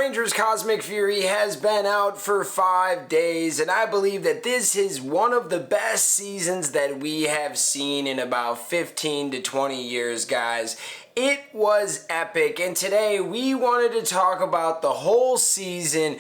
Rangers Cosmic Fury has been out for 5 days, and I believe that this is one of the best seasons that we have seen in about 15 to 20 years, guys. It was epic, and today we wanted to talk about the whole season,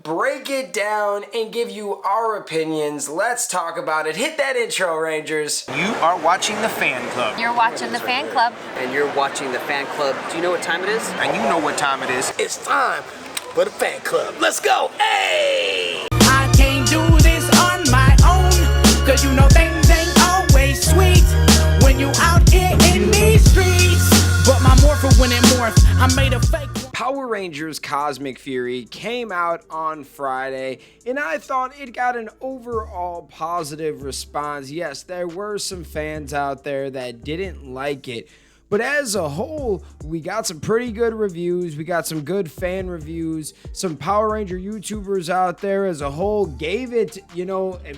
break it down, and give you our opinions. Let's talk about it. Hit that intro, Rangers. You are watching the Fan Club. You're watching the Fan Club. And you're watching the Fan Club. Do you know what time it is? And you know what time it is. It's time for the Fan Club. Let's go. Hey! I can't do this on my own, cause you know things ain't always sweet when you out here in these streets. But my Morphin when it morphed, I made a fake one. Power Rangers Cosmic Fury came out on Friday, and I thought it got an overall positive response. Yes, there were some fans out there that didn't like it, but as a whole, we got some pretty good reviews. We got some good fan reviews. Some Power Ranger YouTubers out there as a whole gave it,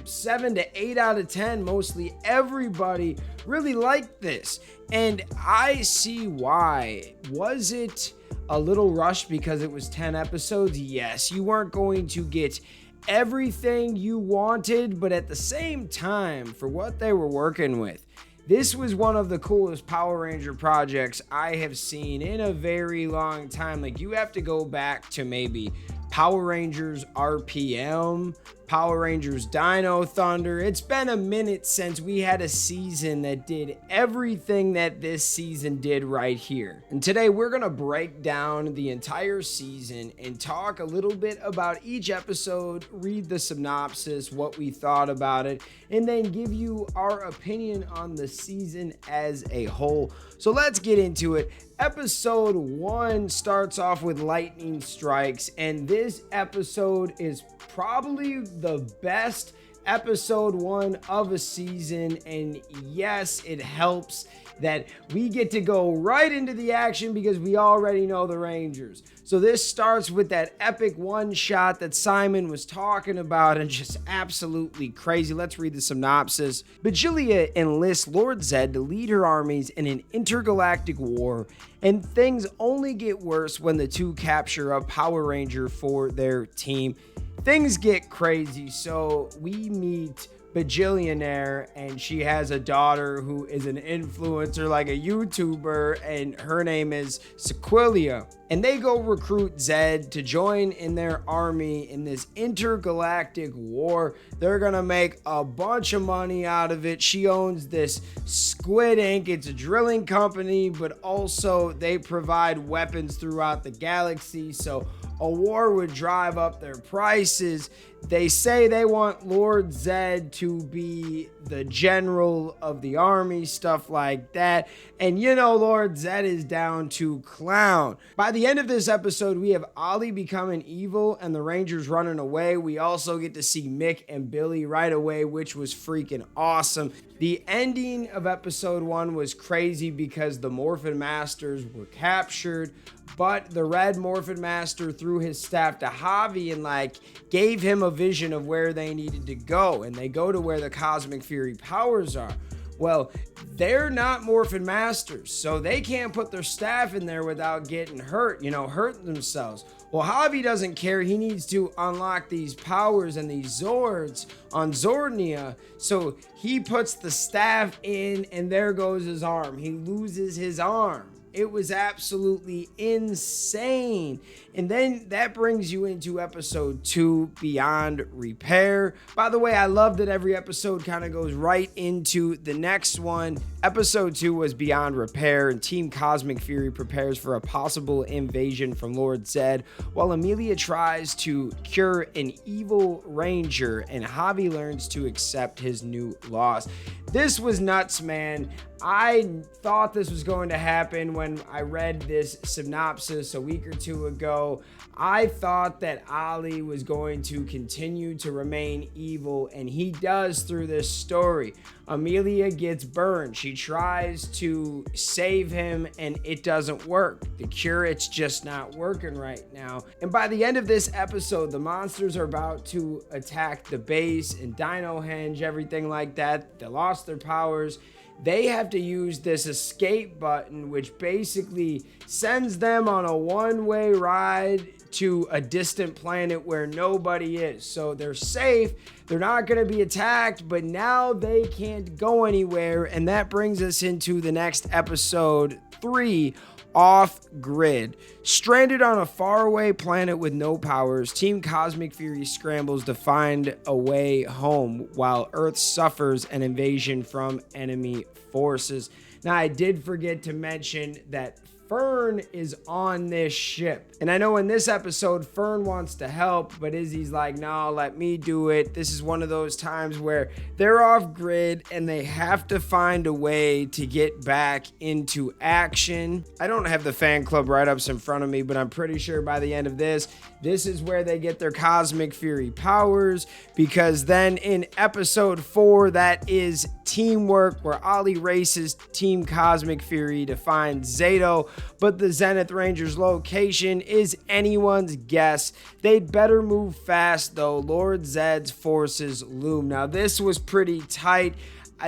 7 to 8 out of 10. Mostly everybody really liked this, and I see why. Was it a little rushed because it was 10 episodes? Yes, you weren't going to get everything you wanted, but at the same time, for what they were working with, this was one of the coolest Power Ranger projects I have seen in a very long time. Like, you have to go back to maybe Power Rangers RPM, Power Rangers Dino Thunder. It's been a minute since we had a season that did everything that this season did right here. And today we're going to break down the entire season and talk a little bit about each episode, read the synopsis, what we thought about it, and then give you our opinion on the season as a whole. So let's get into it. Episode 1 starts off with lightning strikes, and this episode is probably the best episode 1 of a season. And yes, it helps that we get to go right into the action because we already know the Rangers. So this starts with that epic one shot that Simon was talking about, and just absolutely crazy. Let's read the synopsis. Bajillia enlists Lord Zed to lead her armies in an intergalactic war, and things only get worse when the two capture a Power Ranger for their team. Things get crazy, so we meet Bajillionaire, and she has a daughter who is an influencer, like a YouTuber, and her name is Sequilia. And they go recruit Zed to join in their army in this intergalactic war. They're gonna make a bunch of money out of it. She owns this Squid Inc. It's a drilling company, but also they provide weapons throughout the galaxy, so a war would drive up their prices. They say they want Lord Zed to be the general of the army, stuff like that. And Lord Zed is down to clown. By the end of this episode, we have Ollie becoming evil and the Rangers running away. We also get to see Mick and Billy right away, which was freaking awesome. The ending of episode 1 was crazy because the Morphin Masters were captured, but the Red Morphin Master threw his staff to Javi and gave him a vision of where they needed to go, and they go to where the Cosmic Fury powers are. Well, they're not Morphin Masters, so they can't put their staff in there without getting hurt, hurting themselves. Well, Javi doesn't care. He needs to unlock these powers and these Zords on Zordnia, so he puts the staff in, and there goes his arm. He loses his arm. It was absolutely insane. And then that brings you into episode 2, Beyond Repair. By the way, I love that every episode kind of goes right into the next one. Episode 2 was Beyond Repair, and Team Cosmic Fury prepares for a possible invasion from Lord Zed, while Amelia tries to cure an evil ranger, and Javi learns to accept his new loss. This was nuts, man. I thought this was going to happen when I read this synopsis a week or 2 ago. I thought that Ollie was going to continue to remain evil, and he does through this story. Amelia gets burned. She tries to save him, and it doesn't work. The cure, it's just not working right now. And by the end of this episode, the monsters are about to attack the base and Dino Henge, everything like that. They lost their powers. They have to use this escape button, which basically sends them on a one-way ride to a distant planet where nobody is. So they're safe. They're not going to be attacked, but now they can't go anywhere. And that brings us into the next episode 3, Off Grid. Stranded on a faraway planet with no powers, Team Cosmic Fury scrambles to find a way home while Earth suffers an invasion from enemy forces. Now, I did forget to mention that Fern is on this ship. And I know in this episode, Fern wants to help, but Izzy's like, no, let me do it. This is one of those times where they're off grid and they have to find a way to get back into action. I don't have the fan club write-ups in front of me, but I'm pretty sure by the end of this is where they get their Cosmic Fury powers, because then in episode 4, that is teamwork, where Ollie races Team Cosmic Fury to find Zayto, but the Zenith Rangers location is anyone's guess. They'd better move fast though. Lord Zed's forces loom. Now this was pretty tight.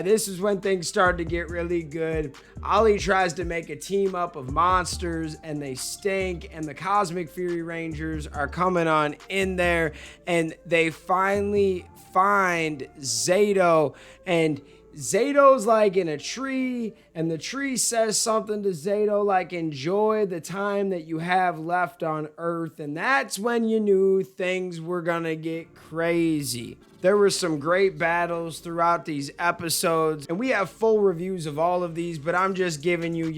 This is when things started to get really good. Ollie tries to make a team up of monsters and they stink, and the Cosmic Fury Rangers are coming on in there, and they finally find Zayto, and Zayto's like in a tree, and the tree says something to Zayto like, enjoy the time that you have left on Earth. And that's when you knew things were gonna get crazy. There were some great battles throughout these episodes, and we have full reviews of all of these, but I'm just giving you,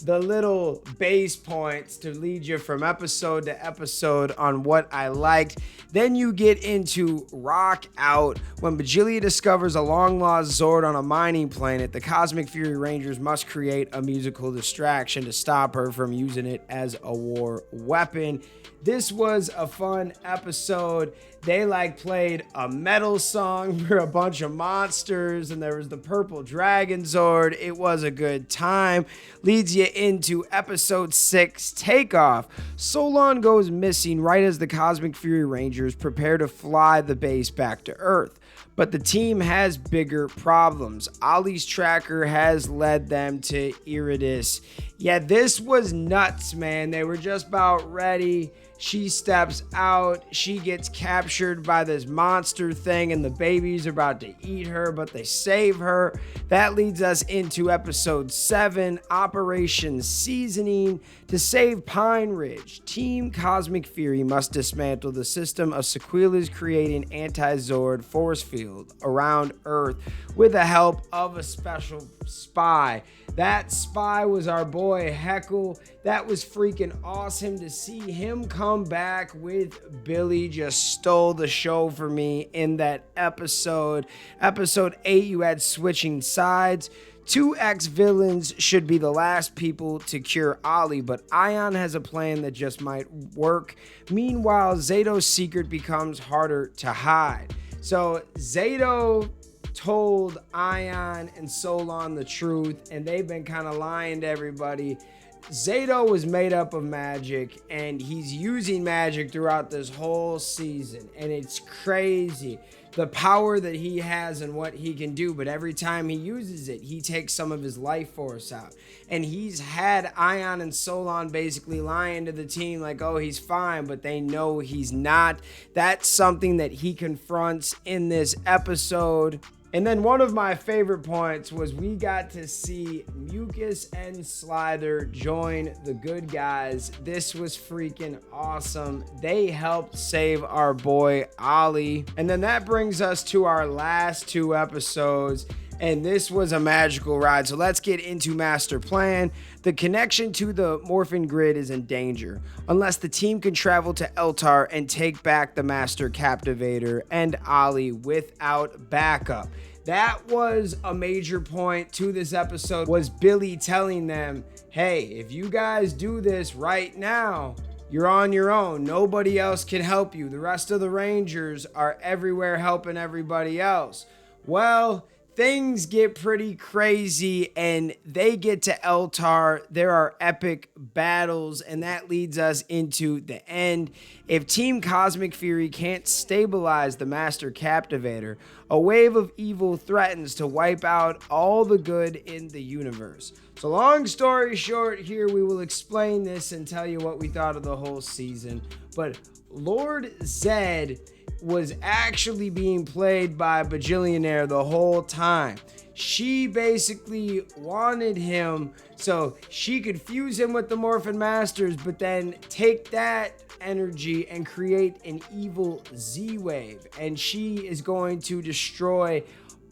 the little base points to lead you from episode to episode on what I liked. Then you get into Rock Out. When Bajilia discovers a long-lost Zord on a mining planet, the Cosmic Fury Rangers must create a musical distraction to stop her from using it as a war weapon. This was a fun episode. They played a metal song for a bunch of monsters, and there was the purple dragon Zord. It was a good time. Leads you into episode 6, Takeoff. Solon goes missing right as the Cosmic Fury Rangers prepare to fly the base back to Earth. But the team has bigger problems. Ollie's tracker has led them to Iridis. Yeah, this was nuts, man. They were just about ready. She steps out. She gets captured by this monster thing, and the babies are about to eat her, but they save her. That leads us into episode 7, Operation Seasoning. To save Pine Ridge, Team Cosmic Fury must dismantle the system of Sequila's creating anti-Zord force field around Earth with the help of a special spy. That spy was our boy Heckle. That was freaking awesome to see him come back with Billy. Just stole the show for me in that episode. Episode 8, you had switching sides. 2 ex-villains should be the last people to cure Ollie, but Ion has a plan that just might work. Meanwhile, Zayto's secret becomes harder to hide. So Zayto told Ion and Solon the truth, and they've been kind of lying to everybody. Zayto was made up of magic, and he's using magic throughout this whole season, and it's crazy the power that he has and what he can do. But every time he uses it, he takes some of his life force out, and he's had Ion and Solon basically lying to the team like, oh, he's fine, but they know he's not. That's something that he confronts in this episode. And then one of my favorite points was we got to see Mucus and Slither join the good guys. This was freaking awesome. They helped save our boy Ollie. And then that brings us to our last 2 episodes. And this was a magical ride. So let's get into Master Plan. The connection to the Morphin grid is in danger unless the team can travel to Eltar and take back the Master Captivator and Ollie without backup. That was a major point to this episode, was Billy telling them, hey, if you guys do this right now, you're on your own. Nobody else can help you. The rest of the Rangers are everywhere helping everybody else. Well, things get pretty crazy and they get to Eltar. There are epic battles, and that leads us into the end. If Team Cosmic Fury can't stabilize the Master Captivator, a wave of evil threatens to wipe out all the good in the universe. So long story short, here we will explain this and tell you what we thought of the whole season. But Lord Zed was actually being played by a bajillionaire the whole time. She basically wanted him so she could fuse him with the Morphin Masters, but then take that energy and create an evil Z-Wave. And she is going to destroy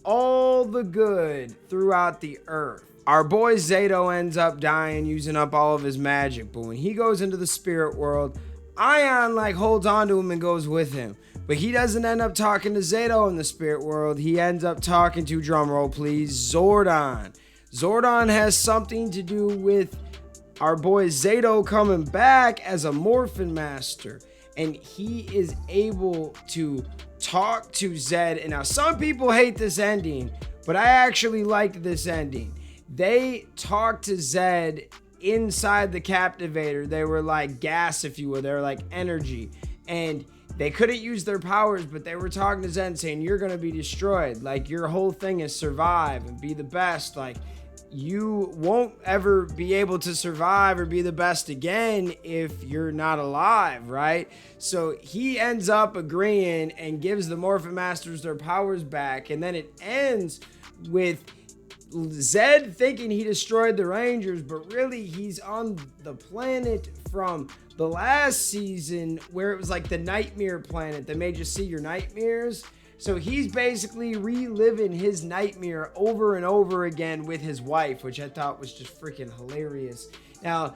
all the good throughout the earth. Our boy Zayto ends up dying, using up all of his magic. But when he goes into the spirit world, Ion holds on to him and goes with him. But he doesn't end up talking to Zayto in the spirit world. He ends up talking to, drumroll please, Zordon. Zordon has something to do with our boy Zayto coming back as a Morphin Master. And he is able to talk to Zed. And now some people hate this ending, but I actually liked this ending. They talked to Zed inside the Captivator. They were like gas, if you will. They were like energy. And they couldn't use their powers, but they were talking to Zed saying, you're going to be destroyed. Your whole thing is survive and be the best. You won't ever be able to survive or be the best again if you're not alive, right? So he ends up agreeing and gives the Morphin Masters their powers back. And then it ends with Zed thinking he destroyed the Rangers, but really he's on the planet from the last season where it was the nightmare planet that made you see your nightmares. So he's basically reliving his nightmare over and over again with his wife, which I thought was just freaking hilarious. Now,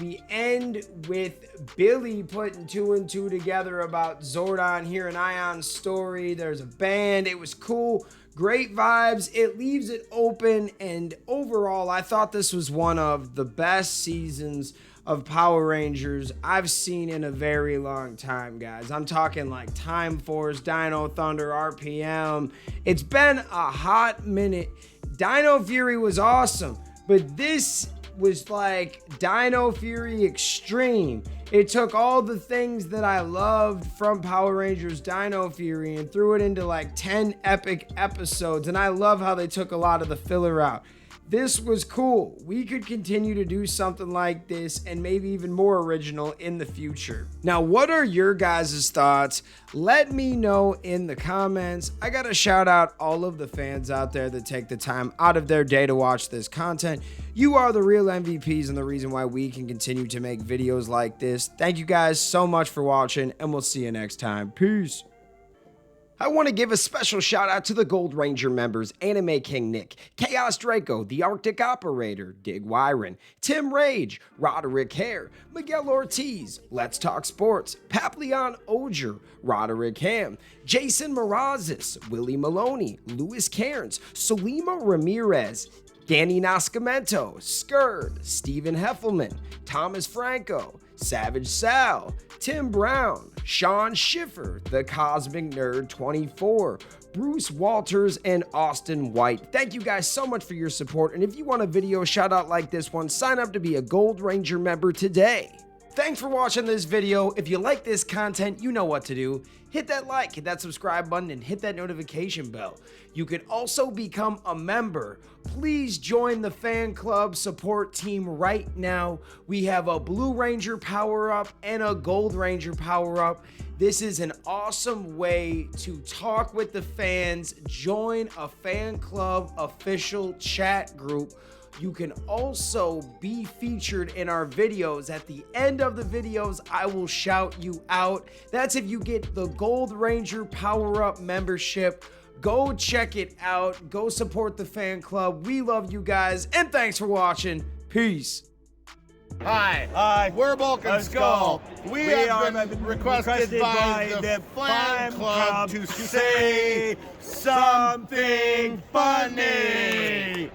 we end with Billy putting 2 and 2 together about Zordon hearing Ion's story. There's a band. It was cool. Great vibes. It leaves it open. And overall, I thought this was one of the best seasons of Power Rangers I've seen in a very long time, guys. I'm talking Time Force, Dino Thunder, RPM. It's been a hot minute. Dino Fury was awesome, but this was Dino Fury Extreme. It took all the things that I loved from Power Rangers Dino Fury and threw it into 10 epic episodes, and I love how they took a lot of the filler out. This was cool. We could continue to do something like this and maybe even more original in the future. Now, what are your guys' thoughts? Let me know in the comments. I gotta shout out all of the fans out there that take the time out of their day to watch this content. You are the real MVPs and the reason why we can continue to make videos like this. Thank you guys so much for watching, and we'll see you next time. Peace. I want to give a special shout out to the Gold Ranger members, Anime King Nick, Chaos Draco, The Arctic Operator, Dig Wyron, Tim Rage, Roderick Hare, Miguel Ortiz, Let's Talk Sports, Papillon Oger, Roderick Ham, Jason Morazes, Willie Maloney, Louis Cairns, Solima Ramirez, Danny Nascimento, Skird, Stephen Heffelman, Thomas Franco, Savage Sal, Tim Brown, Sean Schiffer, The Cosmic Nerd 24, Bruce Walters, and Austin White. Thank you guys so much for your support, and if you want a video shout out like this one, sign up to be a Gold Ranger member today. Thanks for watching this video. If you like this content, you know what to do. Hit that like, hit that subscribe button, and hit that notification bell. You can also become a member. Please join the fan club support team right now. We have a Blue Ranger power-up and a Gold Ranger power-up. This is an awesome way to talk with the fans. Join a fan club official chat group. You can also be featured in our videos. At the end of the videos, I will shout you out. That's if you get the Gold Ranger Power Up membership. Go check it out. Go support the fan club. We love you guys, and thanks for watching. Peace. Hi, we're Bulk and Skull. We have been requested by the fan club to say something funny.